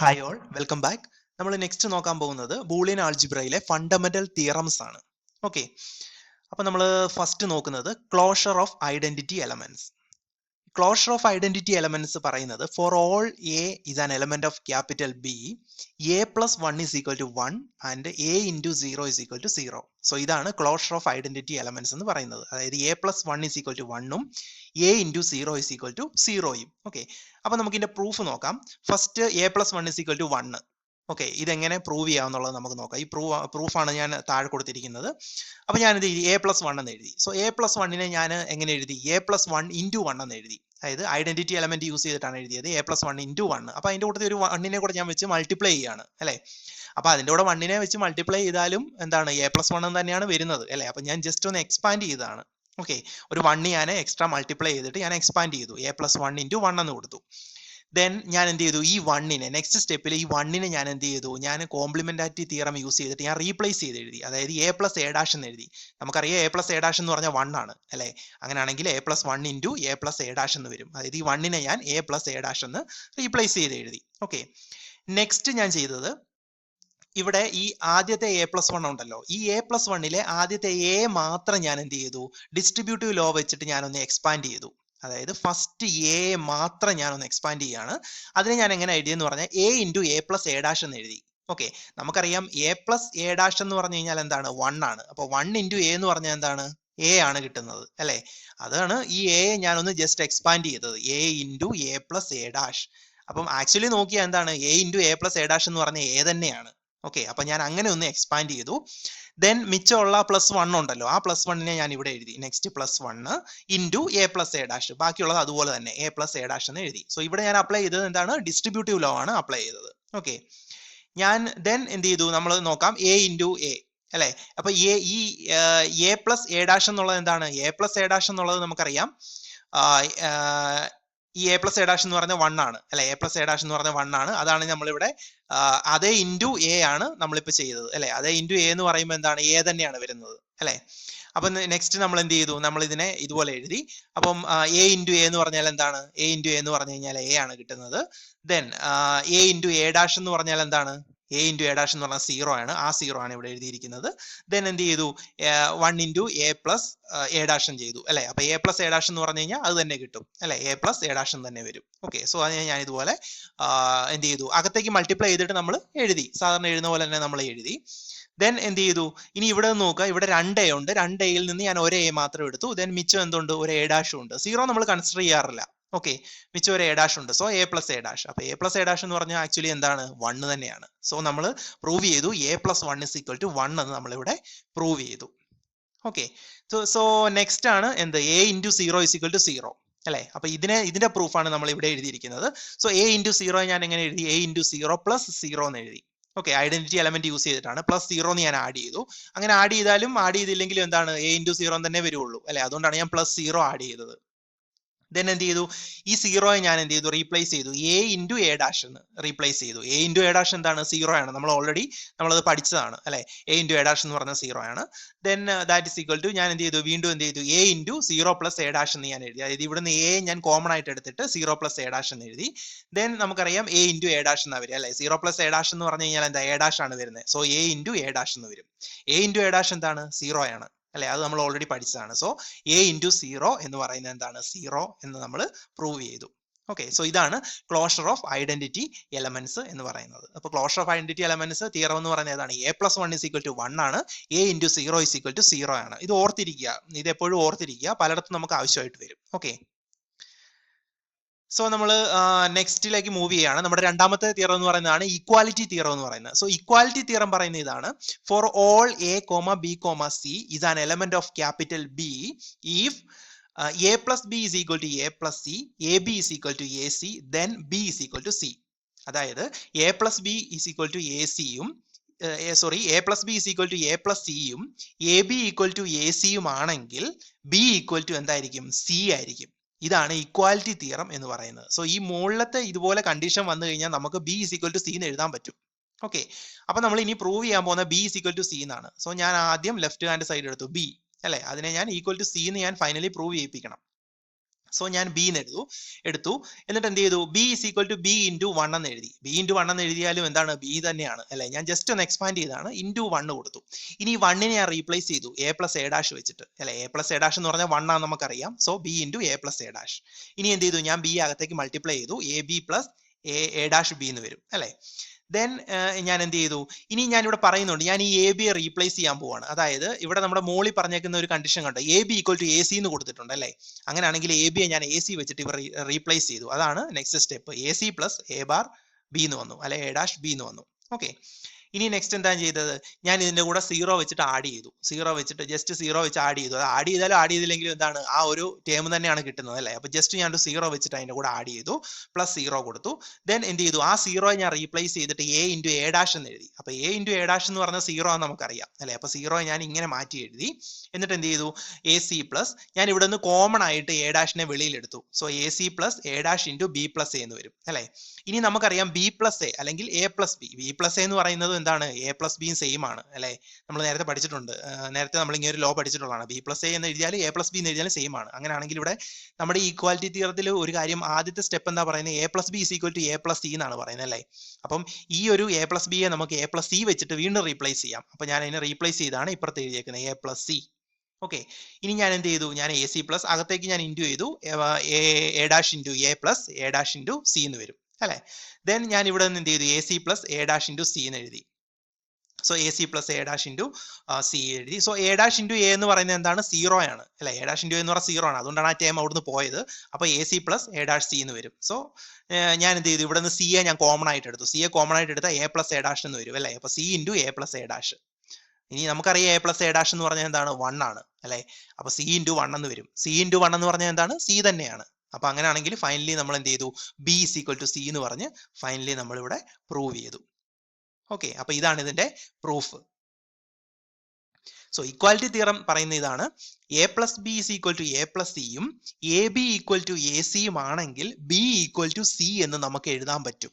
Hi all, welcome back. നമ്മൾ next നോക്കാൻ പോകുന്നത് ബൂളിയൻ ആൾജിബ്രയിലെ ഫണ്ടമെന്റൽ തിയറംസ് ആണ്. ഓക്കെ, അപ്പൊ നമ്മൾ ഫസ്റ്റ് നോക്കുന്നത് closure of identity elements. Closure of identity elements പറയുന്നത് for all A is an element of capital B, A plus 1 is equal to 1 and A into 0 is equal to 0. So ഇതാണ് closure of identity elements എന്ന് പറയുന്നത്. അതായത് A plus 1 is equal to 1ഉം A into 0 is equal to 0യും. Okay, അപ്പൊ നമുക്ക് ഇതിന്റെ proof നോക്കാം. First A plus 1 is equal to 1. Okay, ഇതെങ്ങനെ പ്രൂവ് ചെയ്യാമെന്നുള്ളത് നമുക്ക് നോക്കാം. ഈ പ്രൂഫാണ് ഞാൻ താഴെ കൊടുത്തിരിക്കുന്നത്. അപ്പൊ ഞാൻ ഇത് എ പ്ലസ് 1 എന്ന് എഴുതി. സോ എ പ്ലസ് 1നെ ഞാൻ എങ്ങനെ എഴുതി? എ പ്ലസ് 1 ഇൻറ്റു 1 എന്ന് എഴുതി. അതായത് ഐഡന്റിറ്റി എലമെന്റ് യൂസ് ചെയ്തിട്ടാണ് എഴുതിയത്. A plus 1 into 1. അപ്പൊ അതിന്റെ കൂട്ടത്തിൽ ഒരു 1നെ കൂടെ ഞാൻ വെച്ച് മൾട്ടിപ്ലൈ ചെയ്യാണ് അല്ലെ. അപ്പൊ അതിന്റെ കൂടെ 1നെ വെച്ച് മൾട്ടിപ്ലൈ ചെയ്താലും എന്താണ് എ പ്ലസ് 1 തന്നെയാണ് വരുന്നത് അല്ലെ. അപ്പൊ ഞാൻ ജസ്റ്റ് ഒന്ന് എക്സ്പാൻഡ് ചെയ്തതാണ്. ഓക്കെ, ഒരു 1 ഞാൻ എക്സ്ട്രാ മൾട്ടിപ്ലൈ ചെയ്തിട്ട് ഞാൻ എക്സ്പാൻഡ് ചെയ്തു. എ പ്ലസ് 1 ഇൻറ്റു 1 എന്ന് കൊടുത്തു. ദെൻ ഞാൻ എന്ത് ചെയ്തു? ഈ 1നെ നെക്സ്റ്റ് സ്റ്റെപ്പിൽ ഈ 1നെ ഞാൻ എന്ത് ചെയ്തു? ഞാൻ കോംപ്ലിമെന്റാരിറ്റി തിയറം യൂസ് ചെയ്തിട്ട് ഞാൻ റീപ്ലേസ് ചെയ്ത് എഴുതി. അതായത് എ പ്ലസ് എ ഡാഷ് എന്ന് എഴുതി. നമുക്കറിയാം എ പ്ലസ് എ ഡാഷ് എന്ന് പറഞ്ഞാൽ 1 ആണ് അല്ലെ. അങ്ങനെയാണെങ്കിൽ A plus 1 into A plus A dash എന്ന് വരും. അതായത് ഈ 1നെ ഞാൻ എ പ്ലസ് എ ഡാഷ് എന്ന് റീപ്ലേസ് ചെയ്ത് എഴുതി. ഓക്കെ, നെക്സ്റ്റ് ഞാൻ ചെയ്തത് ഇവിടെ ഈ ആദ്യത്തെ എ പ്ലസ് 1 ഉണ്ടല്ലോ, ഈ എ പ്ലസ് 1ലെ ആദ്യത്തെ എ മാത്രം ഞാൻ എന്ത് ചെയ്തു? ഡിസ്ട്രിബ്യൂട്ടീവ് ലോ വെച്ചിട്ട് ഞാനൊന്ന് എക്സ്പാൻഡ് ചെയ്തു. അതായത് ഫസ്റ്റ് എ മാത്രം ഞാനൊന്ന് എക്സ്പാൻഡ് ചെയ്യാണ്. അതിനെ ഞാൻ എങ്ങനെ എഴുതിയെന്ന് പറഞ്ഞാൽ A into A plus A dash എന്ന് എഴുതി. ഓക്കെ, നമുക്കറിയാം എ പ്ലസ് എ ഡാഷ് എന്ന് പറഞ്ഞു കഴിഞ്ഞാൽ എന്താണ്? 1 ആണ്. അപ്പൊ 1 ഇൻറ്റു എ എന്ന് പറഞ്ഞാൽ എന്താണ്? എ ആണ് കിട്ടുന്നത് അല്ലെ. അതാണ് ഈ എ ഞാനൊന്ന് ജസ്റ്റ് എക്സ്പാൻഡ് ചെയ്തത്, A into A plus A dash. അപ്പം ആക്ച്വലി നോക്കിയാൽ എന്താണ്? A into A plus A dash എന്ന് പറഞ്ഞാൽ എ തന്നെയാണ്. ഓക്കെ, അപ്പൊ ഞാൻ അങ്ങനെ ഒന്ന് എക്സ്പാൻഡ് ചെയ്തു. ദെൻ മിച്ചമുള്ള പ്ലസ് 1 ഉണ്ടല്ലോ, ആ പ്ലസ് 1നെ ഞാൻ ഇവിടെ എഴുതി. Next plus 1 into A plus A dash. ബാക്കിയുള്ളത് അതുപോലെ തന്നെ എ പ്ലസ് എ ഡാഷ് എന്ന് എഴുതി. സോ ഇവിടെ ഞാൻ അപ്ലൈ ചെയ്തത് എന്താണ്? ഡിസ്ട്രിബ്യൂട്ടീവ് ലോ ആണ് അപ്ലൈ ചെയ്തത്. ഓക്കെ, ഞാൻ ദെൻ എന്ത് ചെയ്തു? നമ്മൾ നോക്കാം എ ഇൻറ്റു എ അല്ലെ. അപ്പൊ എ പ്ലസ് എ ഡാഷ് എന്നുള്ളത് എന്താണ്? എ പ്ലസ് എ ഡാഷ് എന്നുള്ളത് നമുക്കറിയാം ഈ എ പ്ലസ് എ ഡാഷ് എന്ന് പറഞ്ഞ 1 ആണ് അല്ലെ. എ പ്ലസ് എ ഡാഷ് എന്ന് പറഞ്ഞ 1 ആണ്. അതാണ് നമ്മളിവിടെ അതേ ഇൻറ്റു എ ആണ് നമ്മളിപ്പോ ചെയ്തത് അല്ലെ. അതേ ഇൻറ്റു എ എന്ന് പറയുമ്പോൾ എന്താണ്? എ തന്നെയാണ് വരുന്നത് അല്ലെ. അപ്പൊ നെക്സ്റ്റ് നമ്മൾ എന്ത് ചെയ്തു? നമ്മൾ ഇതിനെ ഇതുപോലെ എഴുതി. അപ്പം എ ഇൻറ്റു എ എന്ന് പറഞ്ഞാൽ എന്താണ്? എ ഇൻറ്റു എ എന്ന് പറഞ്ഞു കഴിഞ്ഞാൽ എ ആണ് കിട്ടുന്നത്. Then A into A dash എന്ന് പറഞ്ഞാൽ എന്താണ്? എ ഇൻറ്റു എ ഡാഷ് എന്ന് പറഞ്ഞാൽ 0 ആണ്. ആ 0 ആണ് ഇവിടെ എഴുതിയിരിക്കുന്നത്. ദെൻ എന്ത് ചെയ്തു? 1 ഇൻറ്റു എ പ്ലസ് എ ഡാഷും ചെയ്തു അല്ലെ. അപ്പൊ എ പ്ലസ് എ ഡാഷ് എന്ന് പറഞ്ഞു കഴിഞ്ഞാൽ അത് തന്നെ കിട്ടും അല്ലെ. എ പ്ലസ് എ ഡാഷും തന്നെ വരും. ഓക്കെ, സോ അത് ഞാൻ ഇതുപോലെ എന്ത് ചെയ്തു? അകത്തേക്ക് മൾട്ടിപ്ലൈ ചെയ്തിട്ട് നമ്മൾ എഴുതി. സാധാരണ എഴുതുന്ന പോലെ തന്നെ നമ്മൾ എഴുതി. ദെൻ എന്ത് ചെയ്തു? ഇനി ഇവിടെ നോക്കുക, ഇവിടെ 2 ഉണ്ട്. 2 നിന്ന് ഞാൻ ഒരു എ മാത്രം എടുത്തു. ദെൻ മിച്ചം എന്തുണ്ട്? ഒരു എ ഡാഷും ഉണ്ട്. 0 നമ്മൾ കൺസിഡർ ചെയ്യാറില്ല. ഓക്കെ, മിച്ചം ഒരു എ ഡാഷ് ഉണ്ട്. So A plus A dash. അപ്പൊ എ പ്ലസ് എ ഡാഷ് എന്ന് പറഞ്ഞാൽ ആക്ച്വലി എന്താണ്? 1 തന്നെയാണ്. സോ നമ്മൾ പ്രൂവ് ചെയ്തു A plus 1 is equal to 1 എന്ന് നമ്മൾ ഇവിടെ പ്രൂവ് ചെയ്തു. ഓക്കെ, സോ നെക്സ്റ്റ് ആണ് എന്ത്? A into 0 is equal to 0 അല്ലെ. അപ്പൊ ഇതിന്റെ പ്രൂഫാണ് നമ്മൾ ഇവിടെ എഴുതിയിരിക്കുന്നത്. സോ എ ഇൻറ്റു 0 ഞാൻ എങ്ങനെ എഴുതി? എ ഇൻറ്റു 0 പ്ലസ് 0 എന്ന് എഴുതി. ഓക്കെ, ഐഡന്റിറ്റി എലമെന്റ് യൂസ് ചെയ്തിട്ടാണ്. പ്ലസ് 0 എന്ന് ഞാൻ ആഡ് ചെയ്തു. അങ്ങനെ ആഡ് ചെയ്താലും ആഡ് ചെയ്തില്ലെങ്കിലും എന്താണ്? എ ഇൻറ്റു 0 തന്നെ വരുള്ളൂ അല്ലെ. അതുകൊണ്ടാണ് ഞാൻ പ്ലസ് 0 ആഡ് ചെയ്തത്. ദെൻ എന്ത് ചെയ്തു? ഈ 0യെ ഞാൻ എന്ത് ചെയ്തു? റീപ്ലേസ് ചെയ്തു. എ ഇൻറ്റു എ ഡാഷ് എന്ന് റീപ്ലേസ് ചെയ്തു. എ ഇൻറ്റു എ ഡാഷ് എന്താണ്? 0 ആണ്. നമ്മൾ ഓൾറെഡി നമ്മളത് പഠിച്ചതാണ് അല്ലെ. എ ഇൻറ്റു എ ഡാഷ് എന്ന് പറഞ്ഞാൽ 0 ആണ്. Then that is equal to ഞാൻ എന്ത് ചെയ്തു? വീണ്ടും എന്ത് ചെയ്തു? A into 0 plus A dash എന്ന് ഞാൻ എഴുതി. അതായത് ഇവിടുന്ന് എ ഞാൻ കോമൺ ആയിട്ട് എടുത്തിട്ട് 0 പ്ലസ് എ ഡാഷ് എന്ന് എഴുതി. ദെൻ നമുക്കറിയാം എ ഇൻറ്റു എ ഡാഷ് എന്നാ വരിക അല്ലെ. 0 പ്ലസ് എ ഡാഷ് എന്ന് പറഞ്ഞു കഴിഞ്ഞാൽ എന്താ? എ ഡാഷ് ആണ് വരുന്നത്. So A into A dash എന്ന് വരും. എ ഇൻറ്റു എ ഡാഷ് എന്താണ്? 0 ആണ് അല്ലെ. അത് നമ്മൾ ഓൾറെഡി പഠിച്ചതാണ്. സോ എ ഇൻറ്റു 0 എന്ന് പറയുന്നത് എന്താണ്? 0 എന്ന് നമ്മൾ പ്രൂവ് ചെയ്തു. ഓക്കെ, സോ ഇതാണ് ക്ലോഷർ ഓഫ് ഐഡന്റിറ്റി എലമെന്റ്സ് എന്ന് പറയുന്നത്. അപ്പൊ closure of identity elements theorem എന്ന് പറയുന്നത് ഏതാണ്? A plus 1 is equal to 1 ആണ്. A into 0 is equal to 0 ആണ്. ഇത് ഓർത്തിരിക്കുക, ഇത് എപ്പോഴും ഓർത്തിരിക്കുക, പലയിടത്തും നമുക്ക് ആവശ്യമായിട്ട് വരും. ഓക്കെ, സോ നമ്മൾ നെക്സ്റ്റിലേക്ക് മൂവ് ചെയ്യാണ്. നമ്മുടെ രണ്ടാമത്തെ തിയറം എന്ന് പറയുന്നതാണ് ഇക്വാലിറ്റി തിയറം എന്ന് പറയുന്നത്. സോ ഇക്വാലിറ്റി തിയറം പറയുന്നത് ഇതാണ്: for all A comma B comma C is an element of capital B if A plus B is equal to A plus C, A B is equal to A C, then B is equal to C. അതായത് A plus B is equal to A സിയും A plus B is equal to A plus സിയും A B equal to A സിയും ആണെങ്കിൽ B equal to എന്തായിരിക്കും? C ആയിരിക്കും. ഇതാണ് equality theorem എന്ന് പറയുന്നത്. സോ ഈ മുകളിലത്തെ ഇതുപോലെ കണ്ടീഷൻ വന്നു കഴിഞ്ഞാൽ നമുക്ക് B is equal to C എന്ന് എഴുതാൻ പറ്റും. ഓക്കെ, അപ്പൊ നമ്മൾ ഇനി പ്രൂവ് ചെയ്യാൻ പോകുന്ന B is equal to C എന്നാണ്. സോ ഞാൻ ആദ്യം ലെഫ്റ്റ് ഹാൻഡ് സൈഡ് എടുത്തു ബി അല്ലെ. അതിനെ ഞാൻ ഈക്വൽ ടു സി എന്ന് ഞാൻ ഫൈനലി പ്രൂവ് ചെയ്യിപ്പിക്കണം. സോ ഞാൻ ബി എന്ന് എടുത്തു എന്നിട്ട് എന്ത് ചെയ്തു B is equal to B into one എന്ന് എഴുതി. ബി ഇൻറ്റു വൺ എന്ന് എഴുതിയാലും എന്താണ് ബി തന്നെയാണ് അല്ലെ. ഞാൻ ജസ്റ്റ് ഒന്ന് എക്സ്പാൻഡ് ചെയ്താണ്, ഇൻറ്റു വൺ കൊടുത്തു. ഇനി വണ്ണിനെ ഞാൻ റീപ്ലേസ് ചെയ്തു എ പ്ലസ് എ ഡാഷ് വെച്ചിട്ട് അല്ലെ. എ പ്ലസ് എ ഡാഷ് എന്ന് പറഞ്ഞാൽ വൺ ആണെന്ന് നമുക്കറിയാം. So B into A plus A dash. ഇനി എന്ത് ചെയ്തു, ഞാൻ ബി അകത്തേക്ക് മൾട്ടിപ്ലൈ ചെയ്തു, A B plus A dash B എന്ന് വരും അല്ലെ. ദെൻ ഞാൻ എന്ത് ചെയ്തു, ഇനി ഞാൻ ഇവിടെ പറയുന്നുണ്ട് ഞാൻ ഈ എ ബിയെ റീപ്ലേസ് ചെയ്യാൻ പോവാണ്. അതായത് ഇവിടെ നമ്മുടെ മോളിൽ പറഞ്ഞേക്കുന്ന ഒരു കണ്ടീഷൻ കണ്ടോ, A B equal to A C എന്ന് കൊടുത്തിട്ടുണ്ട് അല്ലേ. അങ്ങനെയാണെങ്കിൽ എ ബിയെ ഞാൻ എ സി വെച്ചിട്ട് ഇവർ റീപ്ലേസ് ചെയ്തു. അതാണ് next step. A C plus A bar B എന്ന് വന്നു അല്ലെ, എ ഡാഷ് ബി എന്ന് വന്നു. ഓക്കെ, ഇനി നെക്സ്റ്റ് എന്താ ചെയ്തത്, ഞാൻ ഇതിന്റെ കൂടെ സീറോ വെച്ചിട്ട് ആഡ് ചെയ്തു. സീറോ വെച്ചിട്ട് ജസ്റ്റ് സീറോ വെച്ച് ആഡ് ചെയ്തു. അത് ആഡ് ചെയ്താലും ആഡ് ചെയ്തില്ലെങ്കിലും എന്താണ് ആ ഒരു ടേം തന്നെയാണ് കിട്ടുന്നത് അല്ലേ. അപ്പൊ ജസ്റ്റ് ഞാൻ സീറോ വെച്ചിട്ട് അതിന്റെ കൂടെ ആഡ് ചെയ്തു, പ്ലസ് സീറോ കൊടുത്തു. ദെൻ എന്ത് ചെയ്തു, ആ സീറോയെ ഞാൻ റീപ്ലേസ് ചെയ്തിട്ട് എ ഇൻറ്റു എ ഡാഷ് എന്ന് എഴുതി. അപ്പൊ എ ഇൻറ്റു എ ഡാഷ് എന്ന് പറഞ്ഞ സീറോ ആണെന്ന് നമുക്കറിയാം അല്ലെ. അപ്പൊ സീറോയെ ഞാൻ ഇങ്ങനെ മാറ്റി എഴുതി. എന്നിട്ട് എന്ത് ചെയ്തു, എ സി പ്ലസ്, ഞാൻ ഇവിടെ നിന്ന് കോമൺ ആയിട്ട് എ ഡാഷിനെ വെളിയിലെടുത്തു. So A C plus A dash into B plus A എന്ന് വരും അല്ലെ. ഇനി നമുക്കറിയാം ബി പ്ലസ് എ അല്ലെങ്കിൽ A plus B. B plus A എന്ന് പറയുന്നത് എന്താണ്, എ പ്ലസ് ബിയും സെയിം ആണ് അല്ലെ. നമ്മൾ നേരത്തെ പഠിച്ചിട്ടുണ്ട്, നേരത്തെ നമ്മൾ ഇങ്ങനെ ഒരു ലോ പഠിച്ചിട്ടുള്ളതാണ്. ബി പ്ലസ് എ എന്ന് എഴുതിയാൽ എ പ്ലസ് ബി എന്ന് എഴുതിയാലും സെയിം ആണ്. അങ്ങനെയാണെങ്കിൽ ഇവിടെ നമ്മുടെ ഈക്വാലിറ്റി തിയറത്തിൽ ഒരു കാര്യം, ആദ്യത്തെ സ്റ്റെപ്പ് എന്താ പറയുന്നത്, A plus B is equal to A plus C എന്നാണ് പറയുന്നത് അല്ലേ. അപ്പം ഈ ഒരു എ പ്ലസ് ബിയെ നമുക്ക് എ പ്ലസ് സി വെച്ചിട്ട് വീണ്ടും റീപ്ലേസ് ചെയ്യാം. അപ്പൊ ഞാൻ അതിനെ റീപ്ലേസ് ചെയ്താണ് ഇപ്പുറത്ത് എഴുതിയേക്കുന്നത് എ പ്ലസ് സി. ഓക്കെ, ഇനി ഞാൻ എന്ത് ചെയ്തു, ഞാൻ എ സി പ്ലസ് അകത്തേക്ക് ഞാൻ ഇൻറ്റു ചെയ്തു, A dash into A plus A dash into C എന്ന് വരും അല്ലെ. ദെൻ ഞാൻ ഇവിടെ നിന്ന് എന്ത് ചെയ്തു, A C plus A dash into C എന്ന് എഴുതി. So A C plus A dash into C എഴുതി. So A dash into A എന്ന് പറയുന്നത് എന്താണ്, സീറോ ആണ് അല്ലെ. എ ഡാഷ് ഇൻറ്റു എന്ന് പറഞ്ഞാൽ സീറോ ആണ്, അതുകൊണ്ടാണ് ആ ടേം അവിടുന്ന് പോയത്. അപ്പൊ A C plus A dash C എന്ന് വരും. സോ ഞാൻ എന്ത് ചെയ്തു, ഇവിടെ നിന്ന് സിയെ ഞാൻ കോമൺ ആയിട്ട് എടുത്തു. സിയെ കോമൺ ആയിട്ട് എടുത്താൽ എ പ്ലസ് എ ഡാഷ് എന്ന് വരും അല്ലെ. അപ്പൊ C into A plus A dash. ഇനി നമുക്കറിയാം എ പ്ലസ് എ ഡാഷ് എന്ന് പറഞ്ഞാൽ എന്താണ്, വൺ ആണ് അല്ലെ. അപ്പൊ സി ഇൻറ്റു വൺ എന്ന് വരും. സി ഇൻറ്റു വൺ എന്ന് പറഞ്ഞാൽ എന്താണ്, സി തന്നെയാണ്. അപ്പൊ അങ്ങനെയാണെങ്കിൽ ഫൈനലി നമ്മൾ എന്ത് ചെയ്തു, B is equal to C എന്ന് പറഞ്ഞ് ഫൈനലി നമ്മൾ ഇവിടെ പ്രൂവ് ചെയ്തു. ഓക്കെ, അപ്പൊ ഇതാണ് ഇതിന്റെ പ്രൂഫ്. സോ ഇക്വാലിറ്റി തിയറം പറയുന്ന ഇതാണ്, A plus B is equal to A plus സിയും A B equal to A സിയും ആണെങ്കിൽ ബി ഈക്വൽ ടു സി എന്ന് നമുക്ക് എഴുതാൻ പറ്റും.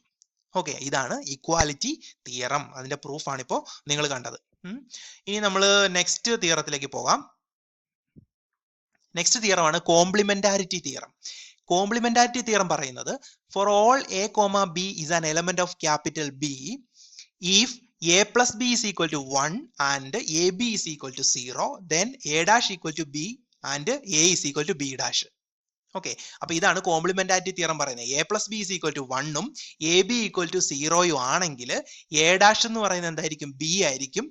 ഓക്കെ, ഇതാണ് ഇക്വാലിറ്റി തിയറം. അതിന്റെ പ്രൂഫാണ് ഇപ്പോൾ നിങ്ങൾ കണ്ടത്. ഇനി നമ്മൾ നെക്സ്റ്റ് തിയറത്തിലേക്ക് പോകാം. നെക്സ്റ്റ് തിയറമാണ് കോംപ്ലിമെന്റാരിറ്റി തിയറം. കോംപ്ലിമെന്റാരിറ്റി തിയറം പറയുന്നത്, for all A comma B is an element of capital B if a plus b is equal to 1 and ab is equal to 0, then a dash equal to b and a is equal to b dash. Okay, അപ്പൊ ഇതാണ് complementarity theorem പറയുന്നത്. A plus B is equal to 1ഉം A B equal to 0യും ആണെങ്കിൽ A dash എന്ന് പറയുന്നത് എന്തായിരിക്കും, B ആയിരിക്കും.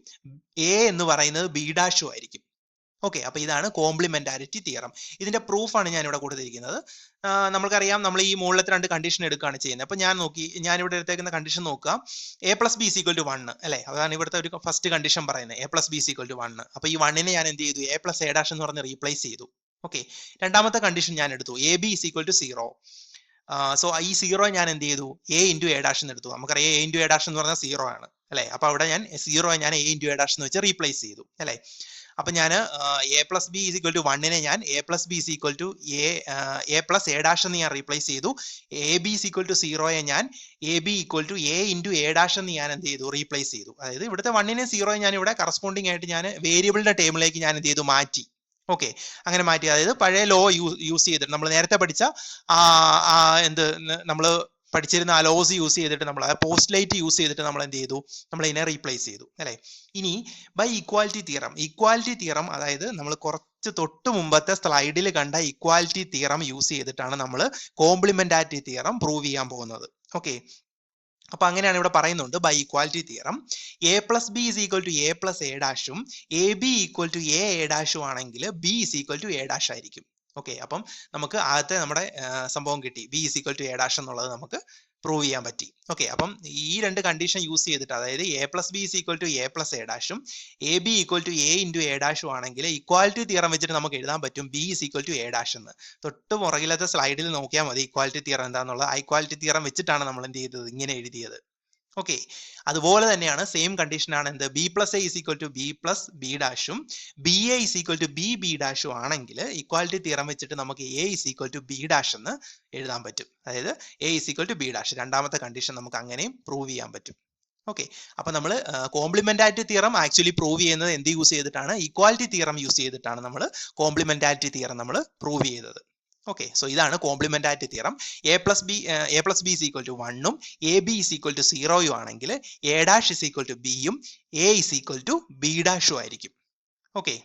എ എന്ന് പറയുന്നത് ബി ഡാഷും ആയിരിക്കും. ഓക്കെ, അപ്പൊ ഇതാണ് കോംപ്ലിമെന്റാരിറ്റി തിയറം. ഇതിന്റെ പ്രൂഫാണ് ഞാൻ ഇവിടെ കൊടുത്തിരിക്കുന്നത്. നമുക്കറിയാം നമ്മൾ ഈ മുകളിലത്തെ രണ്ട് കണ്ടീഷൻ എടുക്കുകയാണ് ചെയ്യുന്നത്. അപ്പൊ ഞാൻ ഇവിടെ എടുത്തേക്കുന്ന കണ്ടീഷൻ നോക്കുക, A plus B equal to 1 അല്ലെ. അതാണ് ഇവിടുത്തെ ഒരു ഫസ്റ്റ് കണ്ടീഷൻ പറയുന്നത്, A plus B equal to 1. അപ്പൊ ഈ 1നെ ഞാൻ എന്ത് ചെയ്തു, എ പ്ലസ് എ ഡാഷ് എന്ന് പറഞ്ഞ് റീപ്ലേസ് ചെയ്തു. ഓക്കെ, രണ്ടാമത്തെ കണ്ടീഷൻ ഞാൻ എടുത്തു, A B equal to 0. So ഈ 0 ഞാൻ എന്ത് ചെയ്തു, എ ഇൻറ്റു എ ഡാഷ് എന്ന് എടുത്തു. നമുക്കറിയാം എ ഇൻറ്റു എ ഡാഷ് എന്ന് പറഞ്ഞാൽ 0 ആണ് അല്ലെ. അപ്പൊ അവിടെ ഞാൻ 0 ഞാൻ എ ഇൻറ്റു എ ഡാഷ് എന്ന് വെച്ച് റീപ്ലേസ് ചെയ്തു അല്ലെ. അപ്പൊ ഞാൻ A plus B equal to 1നെ ഞാൻ A plus B equal to A plus A dash എന്ന് ഞാൻ റീപ്ലേസ് ചെയ്തു. എ ബി ഈക്വൽ ടു 0യെ ഞാൻ A B equal to A into A dash എന്ന് ഞാൻ എന്ത് ചെയ്തു, റീപ്ലേസ് ചെയ്തു. അതായത് ഇവിടുത്തെ 1നെ 0യെ ഞാൻ ഇവിടെ കറസ്പോണ്ടിങ് ആയിട്ട് ഞാൻ വേരിയബിളിന്റെ ടേമിലേക്ക് ഞാൻ എന്ത് ചെയ്തു, മാറ്റി. ഓക്കെ, അങ്ങനെ മാറ്റി. അതായത് പഴയ ലോ യൂസ് ചെയ്തിട്ട് നമ്മൾ നേരത്തെ പഠിച്ച നമ്മൾ പഠിച്ചിരുന്ന ആ ലോസ് യൂസ് ചെയ്തിട്ട് നമ്മൾ പോസ്റ്റ്ലേറ്റ് യൂസ് ചെയ്തിട്ട് നമ്മൾ എന്ത് ചെയ്തു, നമ്മൾ ഇതിനെ റീപ്ലേസ് ചെയ്തു അല്ലെ. ഇനി ബൈ ഇക്വാലിറ്റി തിയറം അതായത് നമ്മൾ കുറച്ച് തൊട്ട് മുമ്പത്തെ സ്ലൈഡിൽ കണ്ട ഇക്വാലിറ്റി തിയറം യൂസ് ചെയ്തിട്ടാണ് നമ്മൾ കോംപ്ലിമെന്റാരിറ്റി തിയറം പ്രൂവ് ചെയ്യാൻ പോകുന്നത്. ഓക്കെ, അപ്പൊ അങ്ങനെയാണ് ഇവിടെ പറയുന്നുണ്ട്, by equality theorem A plus B is equal to A plus A ഡാഷും A B equal to A ഡാഷും ആണെങ്കിൽ B is equal to A dash ആയിരിക്കും. ഓക്കെ, അപ്പം നമുക്ക് ആദ്യത്തെ നമ്മുടെ സംഭവം കിട്ടി, B is equal to A dash എന്നുള്ളത് നമുക്ക് പ്രൂവ് ചെയ്യാൻ പറ്റി. ഓക്കെ, അപ്പം ഈ രണ്ട് കണ്ടീഷൻ യൂസ് ചെയ്തിട്ട്, അതായത് A plus B is equal to A plus A ഡാഷും A B equal to A into A ഡാഷും ആണെങ്കിൽ ഇക്വാലിറ്റി തിയറം വെച്ചിട്ട് നമുക്ക് എഴുതാൻ പറ്റും B is equal to A dash എന്ന്. തൊട്ട് പുറകിലത്തെ സ്ലൈഡിൽ നോക്കിയാൽ മതി ഇക്വാലിറ്റി തിയറം എന്താണെന്നുള്ളത്. ആ ഇക്വാലിറ്റി തിയറം വെച്ചിട്ടാണ് നമ്മൾ എന്ത് ചെയ്തത്, ഇങ്ങനെ എഴുതിയത്. ഓക്കെ, അതുപോലെ തന്നെയാണ് സെയിം കണ്ടീഷൻ ആണ് എന്ത്, B plus A is equal to B plus B ഡാഷും B A is equal to B B ഡാഷും ആണെങ്കിൽ ഇക്വാലിറ്റി തിയറം വെച്ചിട്ട് നമുക്ക് A is equal to B dash എന്ന് എഴുതാൻ പറ്റും. അതായത് A is equal to B dash, രണ്ടാമത്തെ കണ്ടീഷൻ നമുക്ക് അങ്ങനെയും പ്രൂവ് ചെയ്യാൻ പറ്റും. ഓക്കെ, അപ്പൊ നമ്മൾ കോംപ്ലിമെന്റാരിറ്റി തിയറം ആക്ച്വലി പ്രൂവ് ചെയ്യുന്നത് എന്ത് യൂസ് ചെയ്തിട്ടാണ്, ഇക്വാലിറ്റി തിയറം യൂസ് ചെയ്തിട്ടാണ് നമ്മൾ കോംപ്ലിമെന്റാരിറ്റി തിയറം നമ്മൾ പ്രൂവ് ചെയ്തത്. ഓക്കെ, സോ ഇതാണ് complementarity theorem. A plus B is equal to 1ഉം A B is equal to 0യും ആണെങ്കിൽ A dash is equal to ബിയും A is equal to B ഡാഷും ആയിരിക്കും. Okay,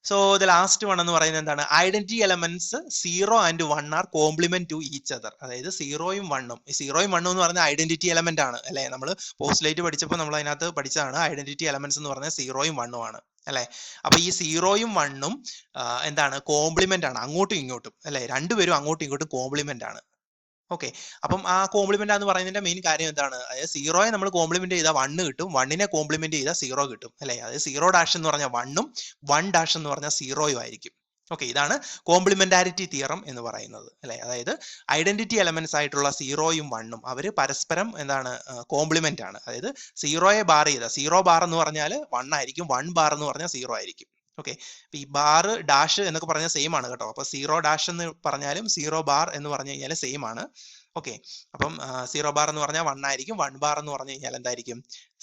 so the last one എന്ന് പറയുന്നത് എന്താണ്? Identity elements 0 and 1 are complement to each other. അതായത് 0യും 1ഉം എന്ന് പറയുന്നത് ഐഡന്റിറ്റി എലമെന്റ് ആണ് അല്ലെ? നമ്മൾ പോസ്റ്റ്ലേറ്റ് പഠിച്ചപ്പോൾ നമ്മൾ അതിനകത്ത് പഠിച്ചതാണ് ഐഡന്റിറ്റി എലമെന്റ്സ് എന്ന് പറയുന്നത് 0യും 1ഉം ആണ് അല്ലെ? അപ്പൊ ഈ 0യും 1ഉം എന്താണ്? കോംപ്ലിമെന്റ് ആണ് അങ്ങോട്ടും ഇങ്ങോട്ടും അല്ലെ? രണ്ടുപേരും അങ്ങോട്ടും ഇങ്ങോട്ടും കോംപ്ലിമെന്റ് ആണ്. ഓക്കെ, അപ്പം ആ കോംപ്ലിമെന്റ് എന്ന് പറയുന്നതിന്റെ മെയിൻ കാര്യം എന്താണ്? അതായത് 0യെ നമ്മൾ കോംപ്ലിമെന്റ് ചെയ്താൽ 1 കിട്ടും, 1നെ കോംപ്ലിമെന്റ് ചെയ്താൽ 0 കിട്ടും അല്ലെ? അതായത് 0 ഡാഷ് എന്ന് പറഞ്ഞാൽ 1ഉം 1 ഡാഷ് എന്ന് പറഞ്ഞാൽ 0യും ആയിരിക്കും. ഓക്കെ, ഇതാണ് കോംപ്ലിമെന്റാരിറ്റി തിയറം എന്ന് പറയുന്നത് അല്ലെ? അതായത് ഐഡന്റിറ്റി എലമെന്റ്സ് ആയിട്ടുള്ള 0യും 1ഉം അവര് പരസ്പരം എന്താണ്? കോംപ്ലിമെന്റ് ആണ്. അതായത് 0യെ ബാർ ചെയ്താൽ 0 ബാർ എന്ന് പറഞ്ഞാൽ 1 ആയിരിക്കും, 1 ബാർ എന്ന് പറഞ്ഞാൽ 0 ആയിരിക്കും. ഓക്കെ, ഈ ബാർ ഡാഷ് എന്നൊക്കെ പറഞ്ഞാൽ സെയിം ആണ് കേട്ടോ. അപ്പൊ 0 ഡാഷ് എന്ന് പറഞ്ഞാലും 0 ബാർ എന്ന് പറഞ്ഞു കഴിഞ്ഞാൽ സെയിം ആണ്. ഓക്കെ, അപ്പം 0 ബാർ എന്ന് പറഞ്ഞാൽ 1 ആയിരിക്കും, 1 ബാർ എന്ന് പറഞ്ഞു കഴിഞ്ഞാൽ എന്തായിരിക്കും?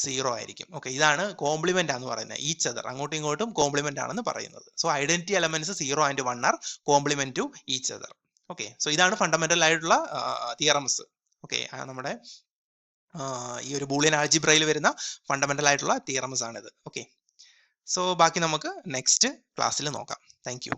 0 ആയിരിക്കും. ഓക്കെ, ഇതാണ് കോംപ്ലിമെന്റ് എന്ന് പറയുന്നത്. ഈച്ച് അതർ, അങ്ങോട്ടും ഇങ്ങോട്ടും കോംപ്ലിമെന്റ് ആണെന്ന് പറയുന്നത്. So identity elements 0 and 1 are complement to each other. Okay, so ഇതാണ് ഫണ്ടമെന്റൽ ആയിട്ടുള്ള തിയറംസ്. ഓക്കെ, നമ്മുടെ ഈ ഒരു ബൂളിയൻ ആൾജിബ്രയിൽ വരുന്ന ഫണ്ടമെന്റൽ ആയിട്ടുള്ള തിയറംസ് ആണിത്. ഓക്കെ, സോ ബാക്കി നമുക്ക് നെക്സ്റ്റ് ക്ലാസ്സിൽ നോക്കാം. Thank you.